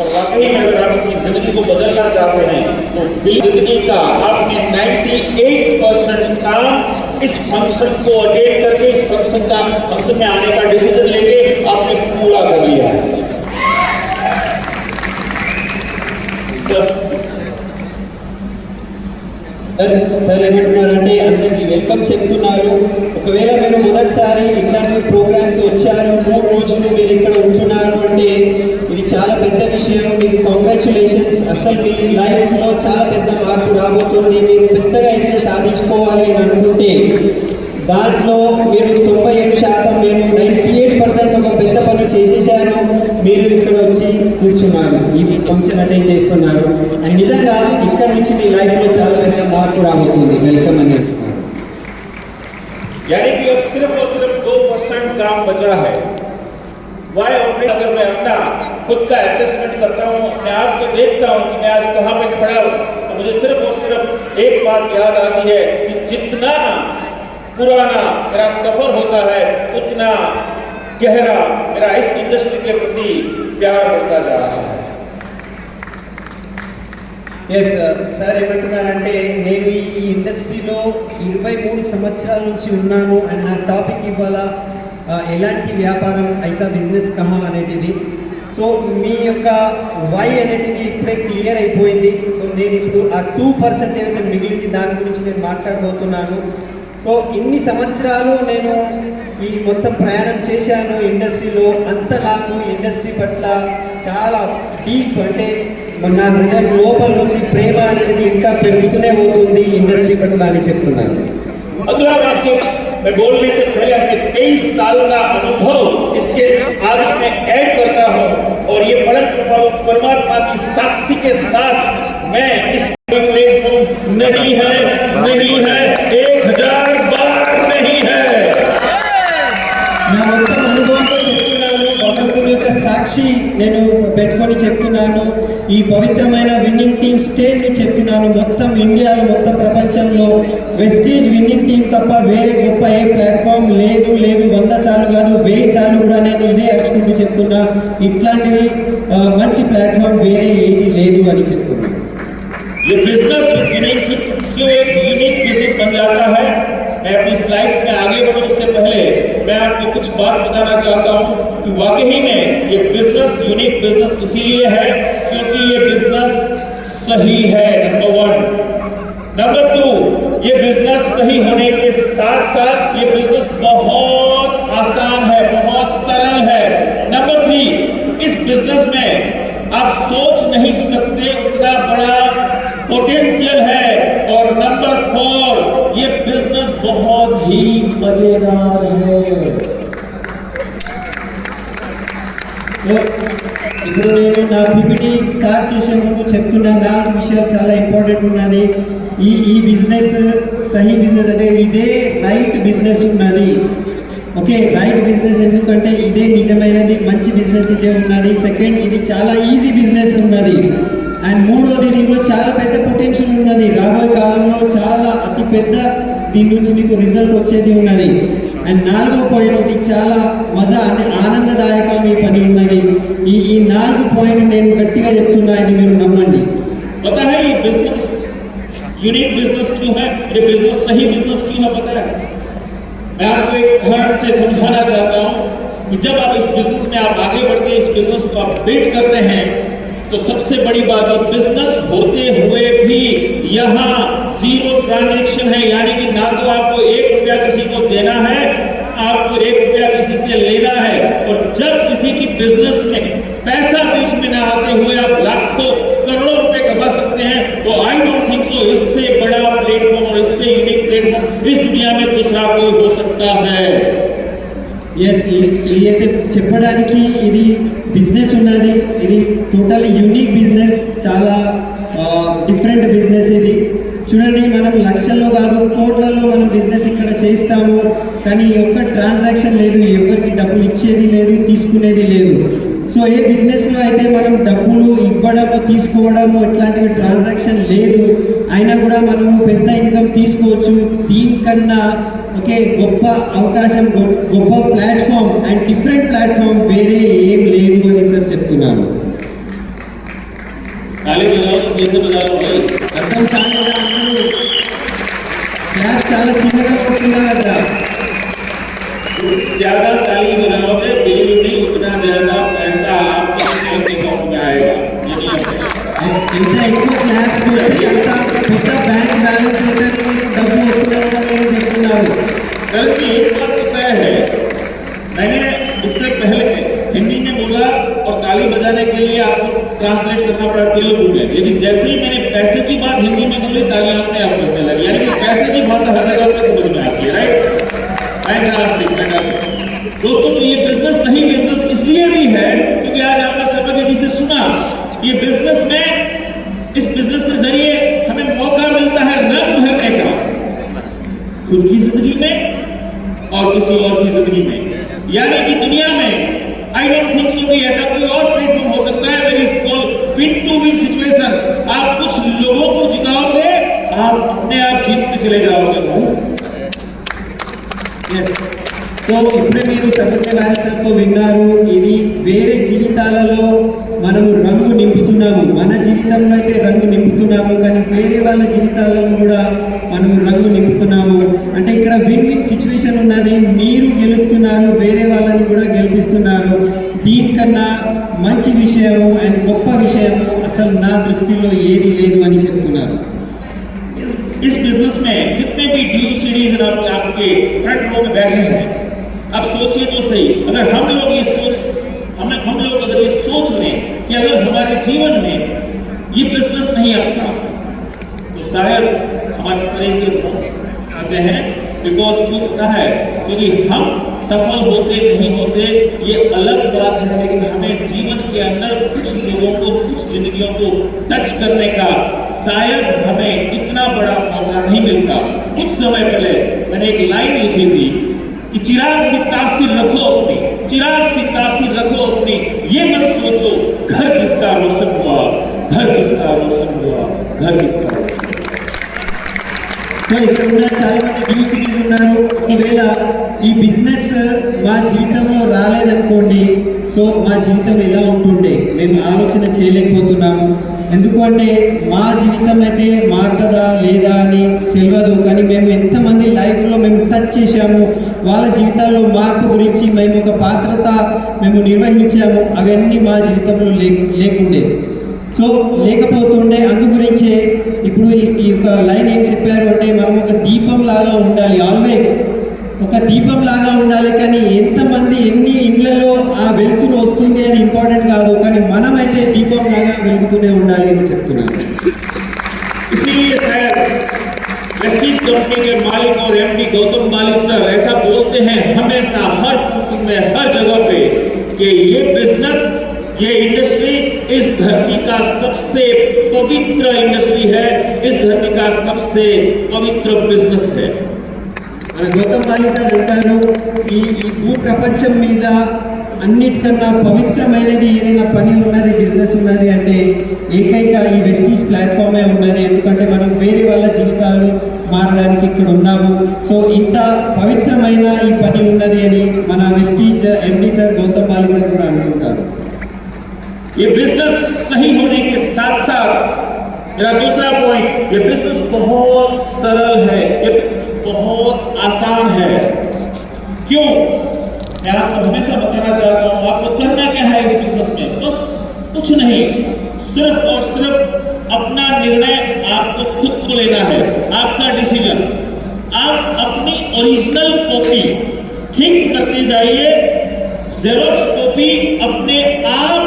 और वाकई में अगर आप अपनी जिंदगी को बदलना चाहते हैं तो जिंदगी का आपने 98% काम इस फंक्शन को अटेंड करके इस फंक्शन में आने का डिसीजन लेके आपने पूरा कर लिया है। సార్ ఏమంటున్నారంటే అందరికీ వెల్కమ్ చెప్తున్నారు. ఒకవేళ మీరు మొదటిసారి ఇట్లాంటి ప్రోగ్రామ్కి వచ్చారు, 3 రోజులు మీరు ఇక్కడ ఉంటున్నారు అంటే ఇది చాలా పెద్ద విషయం. మీకు కంగ్రాచులేషన్స్. అసలు మీ లైఫ్లో చాలా పెద్ద మార్పు రాబోతుంది. మీరు పెద్దగా ఏదైనా సాధించుకోవాలి అని అనుకుంటే దాంట్లో మీరు 97%, మీరు 98% ఒక పెద్ద పని చేసేసారు. మీరు ఇక్కడ వచ్చి కూర్చున్నారు, ఈ ఫంక్షన్ అటెండ్ చేస్తున్నారు. అండ్ నిజంగా ఇక్కడ నుంచి మీ లైఫ్లో చాలా పెద్ద మార్పు రాబోతుంది. వెల్కమ్ అని అంటున్నారు. यानी कि अब सिर्फ और सिर्फ 2% काम बचा है। वाई ऑपरेट अगर मैं अपना खुद का असेसमेंट करता हूँ, अपने आप को देखता हूँ कि मैं आज कहाँ पे खड़ा हूँ, तो मुझे सिर्फ और सिर्फ एक बात याद आती है कि जितना पुराना मेरा सफर होता है उतना गहरा मेरा इस इंडस्ट्री के प्रति प्यार बढ़ता जा रहा है। ఎస్ సార్ ఏమంటున్నారంటే నేను ఈ ఇండస్ట్రీలో 23 సంవత్సరాల నుంచి ఉన్నాను అండ్ నా టాపిక్ ఇవాళ ఎలాంటి వ్యాపారం ఐసా బిజినెస్ కహా అనేటిది. సో మీ యొక్క వై అనేటిది ఇప్పుడే క్లియర్ అయిపోయింది. సో నేను ఇప్పుడు ఆ 2% ఏదైతే మిగిలింది దాని గురించి నేను మాట్లాడబోతున్నాను. సో ఇన్ని సంవత్సరాలు నేను ఈ మొత్తం ప్రయాణం చేశాను ఇండస్ట్రీలో. అంతలాగా ఇండస్ట్రీ పట్ల చాలా డీప్ అంటే నా హృదయం లోపల నుంచి ప్రేమ అనేది ఇంకా పెరుగుతూనే పోతుంది ఇండస్ట్రీ పట్ల అని చెప్తున్నాను. अगला वाक्य मैं बोलने से पहले अपने 23 साल का अनुभव इसके आगे में ऐड करता हूँ और ये परम परमात्मा की साक्षी के साथ मैं इस प्लेटफॉर्म नहीं है 1000 बार नहीं है। నా మొత్తం అనుభవంతో చెప్తున్నాను, భగవంతుని యొక్క సాక్షి నేను పెట్టుకొని చెప్తున్నాను. ఈ పవిత్రమైన విన్నింగ్ టీమ్ స్టేజ్ చెప్తున్నాను. మొత్తం ఇండియాలో మొత్తం ప్రపంచంలో వెస్టీజ్ విన్నింగ్ టీమ్ తప్ప వేరే గొప్ప ఏ ప్లాట్ఫామ్ లేదు 100 సార్లు కాదు 1000 సార్లు కూడా నేను ఇదే అర్చుకుంటూ చెప్తున్నా. ఇట్లాంటివి మంచి ప్లాట్ఫామ్ వేరే ఏది లేదు అని చెప్తున్నాను. ये बिजनेस क्यों एक यूनिक बिजनेस बन जाता है, मैं अपनी स्लाइड्स में आगे बढ़ूं उससे पहले मैं आपको कुछ बात बताना चाहता हूं कि वाकई में ये बिजनेस यूनिक बिजनेस इसीलिए है क्योंकि ये बिजनेस सही है। नंबर 1। नंबर 2, ये बिजनेस सही होने के साथ साथ ये बिजनेस बहुत आसान है, बहुत सरल है। नंबर 3, इस बिजनेस में आप सोच नहीं सकते उतना बड़ा पोटेंशियल है। और नंबर 4, ये बिजनेस बहुत ही मजेदार है। ఇప్పుడు నేను నా పీపీటీ స్టార్ట్ చేసే ముందు చెప్తున్నా 4 విషయాలు చాలా ఇంపార్టెంట్ ఉన్నది. ఈ బిజినెస్ సహీ బిజినెస్ అంటే ఇదే రైట్ బిజినెస్ ఉన్నది. ఓకే, రైట్ బిజినెస్ ఎందుకంటే ఇదే నిజమైనది, మంచి బిజినెస్ ఇదే ఉన్నది. సెకండ్, ఇది చాలా ఈజీ బిజినెస్ ఉన్నది. అండ్ మూడోది, దీంట్లో చాలా పెద్ద పొటెన్షియల్ ఉన్నది. రాబోయే కాలంలో చాలా అతి పెద్ద దీని నుంచి మీకు రిజల్ట్ వచ్చేది ఉన్నది. అండ్ 4వ పాయింట్, ఇది చాలా మజా అంటే ఆనందదాయకం ఈ పని ఉన్నది. ఈ 4 పాయింట్ నేను గట్టిగా చెప్తున్నా, ఇది మీరు నమ్మండి. पता है ये बिजनेस यूनिक बिजनेस क्यों है, ये बिजनेस सही बिजनेस क्यों है पता है? मैं आपको एक उदाहरण से समझाना चाहता हूँ कि जब आप इस बिजनेस में आप आगे बढ़ते हैं, इस बिजनेस को आप बिल्ड करते हैं, तो सबसे बड़ी बात है बिजनेस होते हुए भी यहाँ 0 ट्रांजैक्शन है। यानी कि ना तो आपको 1 रुपया किसी को देना है, आपको 1 रुपया किसी से लेना है। और जब किसी की बिजनेस में पैसा बीच में ना आते हुए आप लाखों करोड़ों रुपए कमा सकते हैं, तो आई डोंट थिंक सो इससे बड़ा प्लेटफॉर्म और इससे यूनिक प्लेटफॉर्म इस दुनिया में दूसरा कोई हो सकता है। ఎస్, ఇది చెప్పడానికి ఇది బిజినెస్ ఉన్నది, ఇది టోటల్ యూనిక్ బిజినెస్, చాలా డిఫరెంట్ బిజినెస్ ఇది. చూడండి, మనం లక్షల్లో కాదు కోట్లలో మనం బిజినెస్ ఇక్కడ చేస్తాము, కానీ ఒక్క ట్రాన్సాక్షన్ లేదు, ఎవరికి డబ్బులు ఇచ్చేది లేదు, తీసుకునేది లేదు. సో ఏ బిజినెస్లో అయితే మనం డబ్బులు ఇవ్వడము తీసుకోవడము ఇట్లాంటివి ట్రాన్సాక్షన్ లేదు, అయినా కూడా మనము పెద్ద ఇన్కమ్ తీసుకోవచ్చు. దీనికన్నా ఓకే గొప్ప అవకాశం, గొప్ప ప్లాట్ఫామ్ అండ్ డిఫరెంట్ ప్లాట్ఫామ్ వేరే ఏం లేదు అని సార్ చెప్తున్నాను. ताली बजाओ तो कैसे बजा लो भाई? అర్థం కాలేదా అందరూ? క్లాస్ చాలా చిన్నగా కొట్టుకున్నారట. ज्यादा ताली बजाओगे बिलीव नहीं उतना ज्यादा पैसा आपके अकाउंट में आएगा. ఎంత ఎక్కువ క్లాప్స్ కొట్టి అంత పెద్ద బ్యాంక్ బ్యాలెన్స్ ఉంటుంది, మీకు డబ్బు వస్తున్నదని చెప్తున్నారు. बल्कि एक बात तो तय है, मैंने इससे पहले हिंदी में बोला और ताली बजाने के लिए आपको ट्रांसलेट करना पड़ा तेलुगु में, लेकिन जैसे ही मैंने पैसे की बात हिंदी में बोली ताली अपने आप बजने लगी. यानी कि पैसे की भाषा हर जगह पे समझ में आती है. राइट? दोस्तों, तो ये बिजनेस सही बिजनेस इसलिए भी है क्योंकि आज आपने सर्वज्ञ जी से सुना, ये बिजनेस में इस बिजनेस के जरिए हमें मौका मिलता है रंग भरने का, खुद की जिंदगी में और किसी और की जिंदगी में. यानी कि दुनिया में आई डोंट थिंक सो कि ऐसा कोई और प्लेटफॉर्म हो सकता है very small win to win situation. आप कुछ लोगों को जिताओगे, आप अपने आप जीतते चले जाओगे भाई. ఎస్. సో ఇప్పుడే మీరు సర్వజ్ఞ వారి సార్తో విన్నారు, ఇది వేరే జీవితాలలో మనము రంగు నింపుతున్నాము. మన జీవితంలో అయితే రంగు నింపుతున్నాము, కానీ వేరే వాళ్ళ జీవితాలలో కూడా మనము రంగు నింపుతున్నాము. అంటే ఇక్కడ విన్ విన్ సిచ్యువేషన్ ఉన్నది, మీరు గెలుస్తున్నారు, వేరే వాళ్ళని కూడా గెలిపిస్తున్నారు. దీనికన్నా మంచి విషయము అండ్ గొప్ప విషయము అసలు నా దృష్టిలో ఏది లేదు అని చెప్తున్నారు. इस बिजनेस में जितने भी ड्यू सीरीज आपके फ्रंट रो में बैठे हैं, आप सोचिए तो सही, अगर हम लोग अगर ये सोच लें कि अगर हमारे जीवन में ये बिजनेस नहीं आता तो शायद हमारे शरीर के आते हैं. बिकॉज क्यों पता है? क्योंकि हम सफल होते नहीं होते ये अलग बात है, लेकिन हमें जीवन के अंदर कुछ लोगों को, कुछ जिंदगियों को टच करने का शायद हमें इतना बड़ा मौका नहीं मिलता. कुछ समय पहले मैंने एक लाइन लिखी थी कि चिराग सी तासीर रखो अपनी, चिराग सी तासीर रखो अपनी, ये मत सोचो घर किसका रोशन हुआ, घर किसका रोशन हुआ, घर किसका रोशन. సో ఇక్కడ ఉన్న చాలా మంది డ్యూ సిటీస్ ఉన్నారు. ఒకవేళ ఈ బిజినెస్ మా జీవితంలో రాలేదనుకోండి, సో మా జీవితం ఎలా ఉంటుండే మేము ఆలోచన చేయలేకపోతున్నాము. ఎందుకు అంటే మా జీవితం అయితే మారుతుందా లేదా అని తెలియదు, కానీ మేము ఎంతమంది లైఫ్లో మేము టచ్ చేశాము, వాళ్ళ జీవితాల్లో మార్పు గురించి మేము ఒక పాత్రత మేము నిర్వహించాము, అవన్నీ మా జీవితంలో లేకుండే, సో లేకపోతుండే. అందు గురించే ఇప్పుడు ఈ యొక్క లైన్ ఏం చెప్పారు అంటే మనం ఒక దీపం లాగా ఉండాలి, ఆల్వేస్ ఒక దీపం లాగా ఉండాలి. కానీ ఎంతమంది ఎన్ని ఇండ్లలో ఆ వెలుతురు వస్తుంది అని ఇంపార్టెంట్ కాదు, కానీ మనమైతే దీపం లాగా వెలుగుతూనే ఉండాలి అని చెప్తున్నాను. इसीलिए शायद प्रेस्टीज कंपनी के मालिक और एमडी गौतम बाली सर ऐसा बोलते हैं हमेशा हर फंक्शन में, हर जगह पे कि ये बिजनेस, ये इंडस्ट्री इस धरती का सबसे पवित्र इंडस्ट्री है, इस धरती का सबसे पवित्र बिजनेस है. మన గౌతమ్ బాలి సార్ అంటారు, ఈ భూ ప్రపంచం మీద అన్నిటికన్నా పవిత్రమైనది ఏదైనా పని ఉన్నది, బిజినెస్ ఉన్నది అంటే ఏకైక ఈ వెస్టీజ్ ప్లాట్ఫామే ఉన్నది. ఎందుకంటే మనం వేరే వాళ్ళ జీవితాలు మారడానికి ఇక్కడ ఉన్నాము. సో ఇంత పవిత్రమైన ఈ పని ఉన్నది అని మన Vestige MD sir Gautam Bali sir కూడా అనుకుంటారు. ये बिजनेस सही होने के साथ साथ मेरा दूसरा पॉइंट, ये बिजनेस बहुत सरल है, ये बहुत आसान है. क्यों? मैं आपको हमेशा बताना चाहता हूं, आपको करना क्या है इस बिजनेस में? बस कुछ नहीं, सिर्फ और सिर्फ अपना निर्णय आपको खुद को लेना है, आपका डिसीजन. आप अपनी ओरिजिनल कॉपी ठीक करते जाइए, जेरोक्स कॉपी अपने आप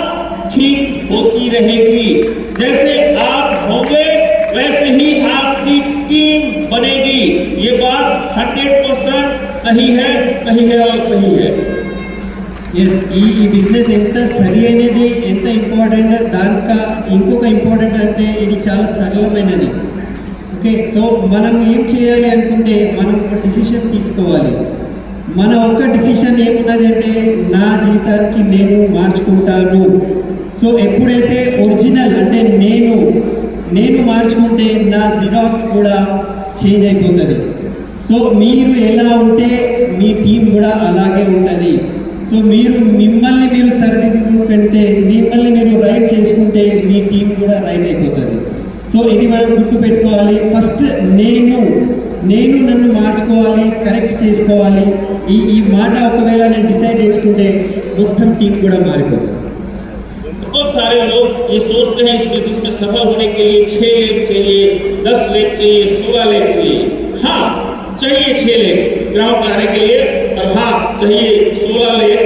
ठीक होती रहेगी. जैसे आप होंगे वैसे ही आपकी टीम बनेगी. ये बात 100% सही है, सही है और सही है. ఎస్, ఈ బిజినెస్ ఎంత సరి అనేది ఎంత ఇంపార్టెంట్, దానికా ఇంకొక ఇంపార్టెంట్ అంటే ఇది చాలా సరళమైనది. ఓకే, సో మనం ఏం చేయాలి అనుకుంటే మనం ఒక డిసిషన్ తీసుకోవాలి. మన ఒక్క డిసిషన్ ఏమున్నది అంటే నా జీవితానికి నేను మార్చుకుంటాను. సో ఎప్పుడైతే ఒరిజినల్ అంటే నేను మార్చుకుంటే నా జిరాక్స్ కూడా చేంజ్ అయిపోతుంది. సో మీరు ఎలా ఉంటే మీ టీం కూడా అలాగే ఉంటుంది. సో మిమ్మల్ని మీరు సరిదిద్దుకుంటే, మిమ్మల్ని మీరు రైట్ చేసుకుంటే మీ టీం కూడా రైట్ సో ఇది మనం గుర్తు పెట్టుకోవాలి. ఫస్ట్ నేను నన్ను మార్చుకోవాలి, కరెక్ట్ చేసుకోవాలి. ఈ మాట ఒకవేళ నేను డిసైడ్ చేసుకుంటే మొత్తం టీం కూడా మారిపోతుంది. बहुत सारे लोग ये सोचते हैं इस बिजनेस में सफल होने के लिए 6 लेख चाहिए, 10 लेख चाहिए, 16 लेख चाहिए. हाँ चाहिए 6 लेख ग्राउंड जाने के लिए, और हाँ चाहिए 16 लेख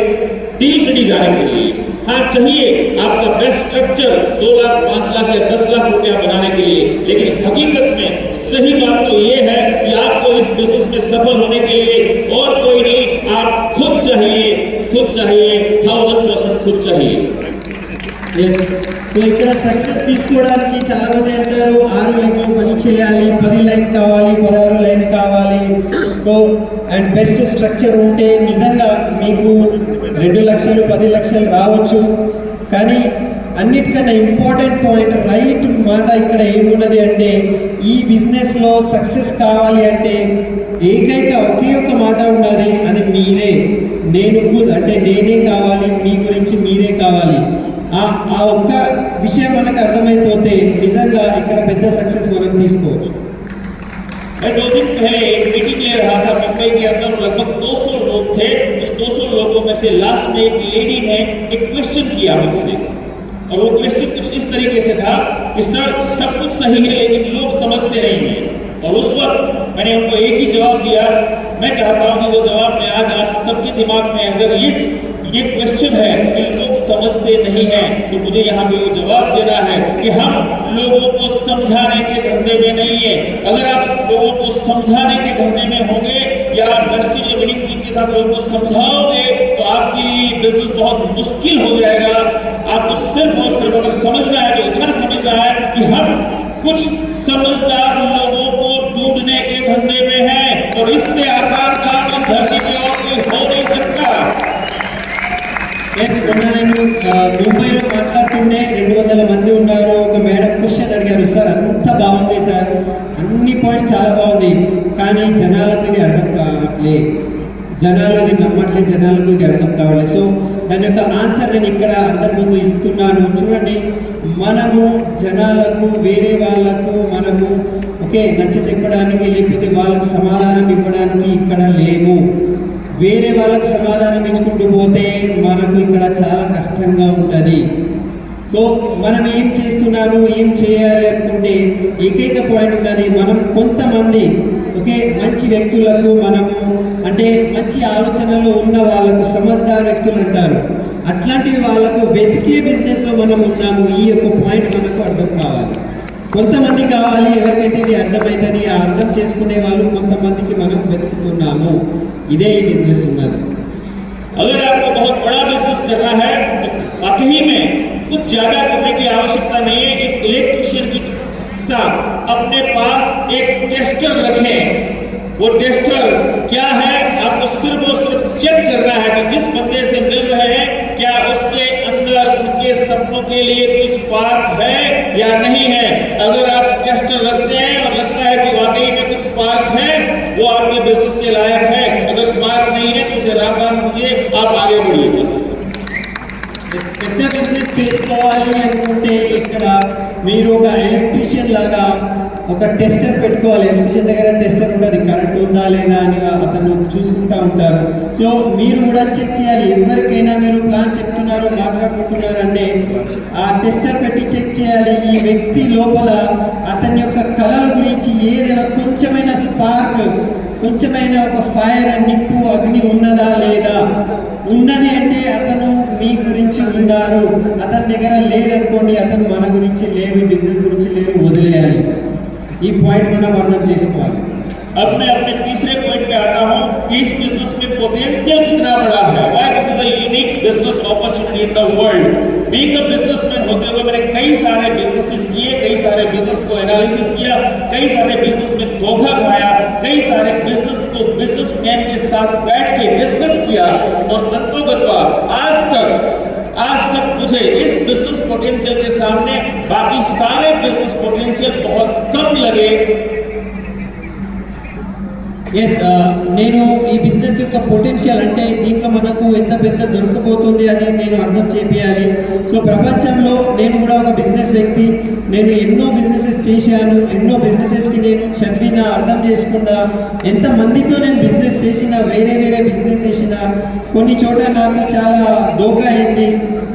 डी जाने के लिए. हाँ चाहिए आपका बेस्ट स्ट्रक्चर 2 लाख 5 लाख या 10 लाख रुपया बनाने के लिए. लेकिन हकीकत में सही बात तो ये है कि आपको इस बिजनेस में सफल होने के लिए और कोई नहीं, आप खुद चाहिए 1000% खुद चाहिए. ఎస్. సో ఇక్కడ సక్సెస్ తీసుకోవడానికి చాలా మంది అంటారు 6 లైన్లు పని చేయాలి, 10 లైన్ కావాలి, 16 లైన్ కావాలి. సో అండ్ బెస్ట్ స్ట్రక్చర్ ఉంటే నిజంగా మీకు 2 లక్షలు 10 లక్షలు రావచ్చు. కానీ అన్నిటికన్నా ఇంపార్టెంట్ పాయింట్, రైట్ మాట ఇక్కడ ఏమున్నది అంటే, ఈ బిజినెస్లో సక్సెస్ కావాలి అంటే ఒకే ఒక మాట ఉన్నది, అది మీరే. అంటే నేనే కావాలి, మీ గురించి మీరే కావాలి. ఆ ఒక్క విషయం మనకు అర్థమైపోతే నిజంగా ఇక్కడ పెద్ద సక్సెస్ మనం తీసుకోవచ్చు. मैं 2 दिन पहले एक मीटिंग ले रहा था मुंबई के अंदर. लगभग 200 लोग थे. उस 200 लोगों में से लास्ट में एक लेडी ने एक क्वेश्चन किया मुझसे, और वो क्वेश्चन कुछ इस तरीके से था कि सर सब कुछ सही है लेकिन लोग समझते नहीं हैं. और उस वक्त मैंने उनको एक ही जवाब दिया. मैं चाहता हूँ कि वो जवाब मैं आज आप सबके दिमाग में, अगर ये क्वेश्चन है कि लोग समझते नहीं हैं, तो मुझे यहाँ पे वो जवाब देना है कि हम लोगों को समझाने के धंधे में नहीं है. अगर आप लोगों को समझाने के धंधे में होंगे या आप इंडस्ट्री विनिंग टीम के साथ लोगों को समझाओगे तो आपके लिए बिजनेस बहुत मुश्किल हो जाएगा. आपको सिर्फ और सिर्फ अगर समझना है तो इतना समझना है कि हम कुछ समझदार लोगों को ढूंढने के धंधे में हैं, और इससे आसान काम इस धरती पे और कोई हो नहीं सकता. ఎస్. మొన్న నేను ముంబైలో మాట్లాడుతుంటే 200 మంది ఉన్నారు. ఒక మేడం క్వశ్చన్ అడిగారు, సార్ అంతా బాగుంది సార్, అన్ని పాయింట్స్ చాలా బాగుంది, కానీ జనాలకు ఇది అర్థం కావట్లే, జనాలు ఇది నమ్మట్లే, జనాలకు ఇది అర్థం కావట్లేదు. సో దాని యొక్క ఆన్సర్ నేను ఇక్కడ అందరి ముందు ఇస్తున్నాను. చూడండి, మనము జనాలకు, వేరే వాళ్ళకు మనము నచ్చ చెప్పడానికి లేకపోతే వాళ్ళకు సమాధానం ఇవ్వడానికి ఇక్కడ లేము. వేరే వాళ్ళకు సమాధానం ఇచ్చుకుంటూ పోతే మనకు ఇక్కడ చాలా కష్టంగా ఉంటుంది. సో మనం ఏం చేస్తున్నాము, ఏం చేయాలి అనుకుంటే ఏకైక పాయింట్ ఉన్నది, మనం కొంతమంది మంచి వ్యక్తులకు, మనము మంచి ఆలోచనలో ఉన్న వాళ్ళకు, సమజ్దార్ వ్యక్తులు అంటారు, అట్లాంటి వాళ్ళకు వెతికే బిజినెస్లో మనం ఉన్నాము. ఈ యొక్క పాయింట్ మనకు అర్థం కావాలి. కొంతమంది కావాలి, ఎవరికైతే ఇది అర్థమవుతుంది, ఆ అర్థం చేసుకునే వాళ్ళు కొంతమందికి మనం వెతుకుతున్నాము. ఇదే ఈ బిజినెస్ ఉన్నది. अगर आपको बहुत बड़ा बिजनेस करना है तो वाकई में कुछ ज्यादा करने की आवश्यकता नहीं है. एक इलेक्ट्रिशियन की साथ अपने पास एक टेस्टर रखें. वो टेस्टर क्या है, आपको सिर्फ और सिर्फ चेक करना है कि जिस बंदे से मिल रहे हैं क्या उसके अंदर उनके सपनों के लिए कुछ स्पार्क है या नहीं है. अगर आप टेस्टर रखते हैं और लगता है कि वाकई में कुछ स्पार्क है, वो आपके बिजनेस के लायक है. अगर स्पार्क नहीं है तो उसे राम कीजिए, आप आगे बढ़िए. बस పెద్ద బిజినెస్ చేసుకోవాలి అనుకుంటే ఇక్కడ మీరు ఒక ఎలక్ట్రీషియన్ లాగా ఒక టెస్టర్ పెట్టుకోవాలి. ఎలక్ట్రీషియన్ దగ్గర టెస్టర్ ఉంటుంది, కరెంట్ ఉందా లేదా అని అతను చూసుకుంటూ ఉంటారు. సో మీరు కూడా చెక్ చేయాలి. ఎవరికైనా మీరు ప్లాన్ చెప్తున్నారు, మాట్లాడుకుంటున్నారు అంటే ఆ టెస్టర్ పెట్టి చెక్ చేయాలి. ఈ వ్యక్తి లోపల అతని యొక్క కళల గురించి ఏదైనా కొంచెమైన స్పార్క్, కొంచెమైన ఒక ఫైర్, నిప్పు, అగ్ని ఉన్నదా లేదా. ఉన్నది అంటే అతను మీ గురించి ఉన్నారు, అతని దగ్గర లేరనుకోండి, అతను మన గురించి లేరు, బిజినెస్ గురించి లేరు, వదిలేయాలి. ఈ పాయింట్ మనం అర్థం చేసుకోవాలి. अब मैं अपने तीसरे पॉइंट पे आता हूँ कि इस बिजनेस में पोटेंशियल कितना बड़ा है. Why this is a unique business opportunity in the world. Being a businessman होते हुए मैंने कई सारे बिजनेसेस किए, कई सारे बिजनेस को एनालिसिस किया, कई सारे बिजनेस में धोखा खाया, कई सारे बिजनेस को बिजनेसमैन के साथ बैठ के डिस्कस किया, और अंतोगत्वा आज तक मुझे इस बिजनेस पोटेंशियल के सामने बाकी सारे बिजनेस पोटेंशियल बहुत कम लगे. ఎస్. నేను ఈ బిజినెస్ యొక్క పొటెన్షియల్ అంటే దీంట్లో మనకు ఎంత పెద్ద దొరకబోతుంది అని నేను అర్థం చేయాలి. సో ప్రపంచంలో నేను కూడా ఒక బిజినెస్ వ్యక్తి, నేను ఎన్నో బిజినెసెస్ చేశాను, ఎన్నో బిజినెసెస్కి నేను చదివిన, అర్థం చేసుకున్నా, ఎంతమందితో నేను బిజినెస్ చేసిన, వేరే వేరే బిజినెస్ చేసిన, కొన్ని చోట నాకు చాలా దోకా అయింది.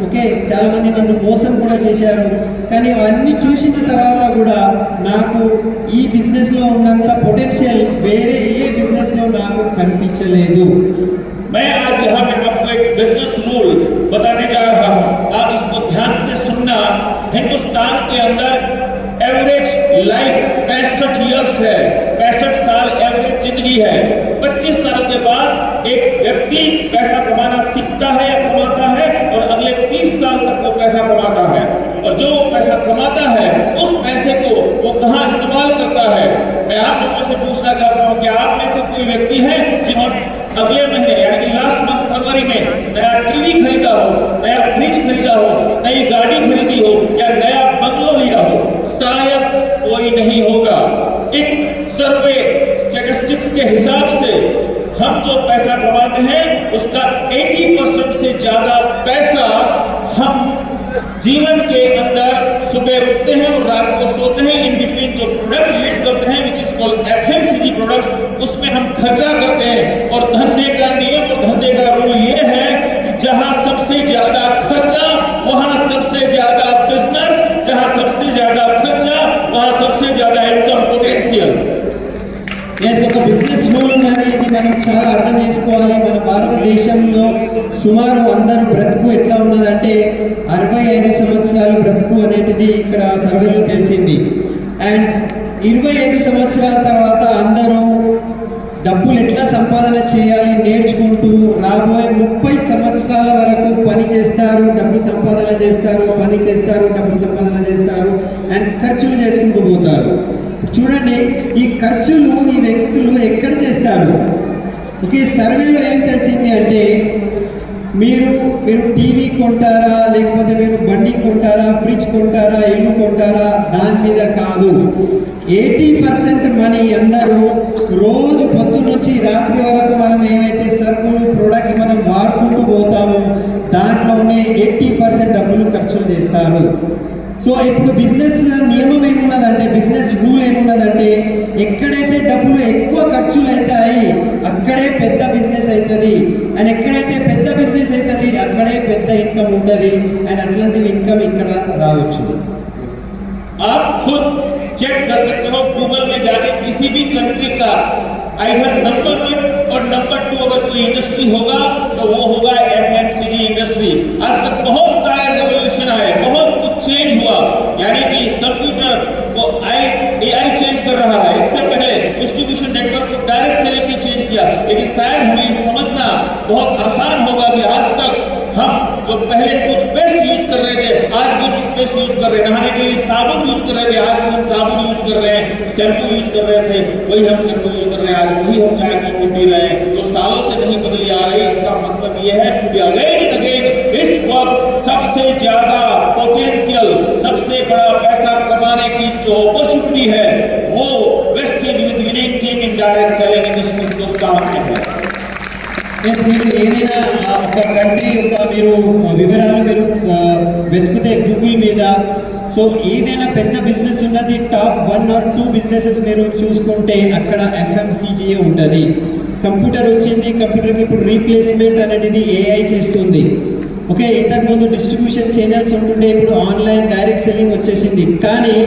ఓకే, చాలామంది నన్ను మోసం కూడా చేశారు. కానీ అవన్నీ చూసిన తర్వాత కూడా నాకు ఈ బిజినెస్లో ఉన్నంత పొటెన్షియల్ వేరే ఏ బిజినెస్లో నాకు కనిపించలేదు. मैं आज यहाँ पे आपको एक बिजनेस रूल बताने जा रहा हूँ, आप इसको ध्यान से सुनना। हिंदुस्तान के अंदर एवरेज लाइफ 65 इयर्स है, 65 साल एवरेज जिंदगी है। 25 साल के बाद एक व्यक्ति पैसा कमाना सीखता है या कमाता है और अगले 30 साल तक वो पैसा कमाता है, और जो पैसा कमाता है उस पैसे को वो कहाँ इस्तेमाल करता है। मैं आप लोगों से पूछना चाहता हूँ कि आप में से कोई व्यक्ति है जिन्होंने अगले महीने यानी कि लास्ट मंथ फरवरी में नया टीवी खरीदा हो, नया फ्रिज खरीदा हो, नई गाड़ी खरीदी हो या नया बंगलो लिया हो? शायद कोई नहीं होगा। एक सर्वे स्टैटिस्टिक्स के हिसाब से हम जो पैसा कमाते हैं उसका 80% से ज्यादा पैसा हम जीवन के अंदर सुबह उठते हैं और रात को सोते हैं, इन बिटवीन जो प्रोडक्ट यूज करते हैं which is called FMCG products, उसमें हम खर्चा करते हैं। और धंधे का नियम और धंधे का रूल ये है कि जहां सबसे ज्यादा खर्चा वहां सबसे ज्यादा बिजनेस, जहां सबसे ज्यादा खर्चा वहां सबसे ज्यादा इनकम पोटेंशियल। ఒక బిజినెస్ రూల్ ఉన్నది, ఇది మనం చాలా అర్థం చేసుకోవాలి. మన భారతదేశంలో సుమారు అందరూ బ్రతుకు ఎట్లా ఉన్నదంటే 65 సంవత్సరాలు బ్రతుకు అనేటిది ఇక్కడ సర్వేలో తెలిసింది. అండ్ 25 సంవత్సరాల తర్వాత అందరూ డబ్బులు ఎట్లా సంపాదన చేయాలి నేర్చుకుంటూ రాబోయే 30 సంవత్సరాల వరకు పని చేస్తారు, డబ్బు సంపాదన చేస్తారు, పని చేస్తారు, డబ్బు సంపాదన చేస్తారు అండ్ ఖర్చులు చేసుకుంటూ పోతారు. చూడండి, ఈ ఖర్చులు ఈ వ్యక్తులు ఎక్కడ చేస్తారు? ఓకే, సర్వేలో ఏం తెలిసింది అంటే మీరు టీవీ కొంటారా, లేకపోతే మీరు బండి కొంటారా, ఫ్రిడ్జ్ కొంటారా, ఇల్లు కొంటారా, దాని మీద కాదు. 80% మనీ అందరూ రోజు పొద్దున్నొచ్చి రాత్రి వరకు మనం ఏవైతే సరుకులు ప్రొడక్ట్స్ మనం వాడుకుంటూ పోతామో దాంట్లోనే 80% డబ్బులు ఖర్చులు చేస్తారు. సో ఇప్పుడు బిజినెస్ నియమం ఏమున్నదంటే, బిజినెస్ రూల్ ఏమున్నదంటే, ఎక్కడైతే డబ్బులు ఎక్కువ ఖర్చులు అవుతాయి అక్కడే పెద్ద బిజినెస్ అవుతుంది, అండ్ ఎక్కడైతే పెద్ద బిజినెస్ అవుతుంది అక్కడే పెద్ద ఇన్కమ్ ఉంటుంది, అండ్ అట్లాంటి ఇన్కమ్ ఇక్కడ రావచ్చు. आप खुद चेक कर सकते हो गूगल में जाके किसी भी कंट्री का इधर नंबर 1 और नंबर 2 अगर कोई इंडस्ट्री होगा तो वो होगा एफएमसीजी इंडस्ट्री। आज तक बहुत सारे रेवोल्यूशन आए, बहुत कुछ चेंज हुआ, यानी कि कंप्यूटर वो एआई चेंज कर रहा है। इससे पहले डिस्ट्रीब्यूशन नेटवर्क को डायरेक्ट सेलिंग ने चेंज किया, लेकिन शायद हमें समझना बहुत आसान होगा कि आज तक हम जो पहले टूथपेस्ट यूज कर रहे थे आज भी टूथपेस्ट यूज कर रहे हैं, नहाने के लिए साबुन यूज कर रहे थे आज भी हम साबुन यूज कर रहे हैं, शैम्पू यूज कर रहे थे वही हम शैम्पू यूज कर रहे हैं, आज वही हम चाय कॉफी पी रहे हैं, जो सालों से नहीं बदली आ रही। इसका मतलब ये है कि अगेन इस वक्त सबसे ज्यादा पोटेंशियल, सबसे बड़ा पैसा कमाने की जो अपॉर्चुनिटी है वो wastage with winning team in direct selling industry Hindustan में है। మీరు ఏదైనా ఒక కంట్రీ యొక్క మీరు వివరాలు మీరు వెతుకుతే గూగుల్ మీద, సో ఏదైనా పెద్ద బిజినెస్ ఉన్నది టాప్ 1 or 2 బిజినెసెస్ మీరు చూసుకుంటే అక్కడ ఎఫ్ఎంసీజీఏ ఉంటుంది. కంప్యూటర్ వచ్చింది, కంప్యూటర్కి ఇప్పుడు రీప్లేస్మెంట్ అనేది ఏఐ చేస్తుంది. ఓకే, ఇంతకుముందు డిస్ట్రిబ్యూషన్ ఛానల్స్ ఉంటుండే, ఇప్పుడు ఆన్లైన్ డైరెక్ట్ సెల్లింగ్ వచ్చేసింది. కానీ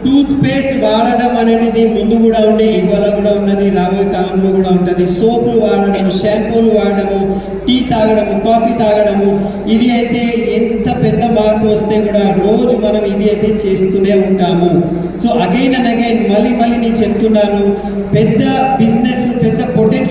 టూత్ పేస్ట్ వాడడం అనేది ముందు కూడా ఉండే, ఇవాళ కూడా ఉన్నది, రాబోయే కాలంలో కూడా ఉంటుంది. సోపులు వాడడము, షాంపూలు వాడడము, టీ తాగడము, కాఫీ తాగడము, ఇది అయితే ఎంత పెద్ద మార్పు వస్తే కూడా రోజు మనం ఇది అయితే చేస్తూనే ఉంటాము. సో అగైన్ అండ్ అగైన్ మళ్ళీ నేను చెప్తున్నాను, పెద్ద బిజినెస్, పెద్ద పొటెన్షియల్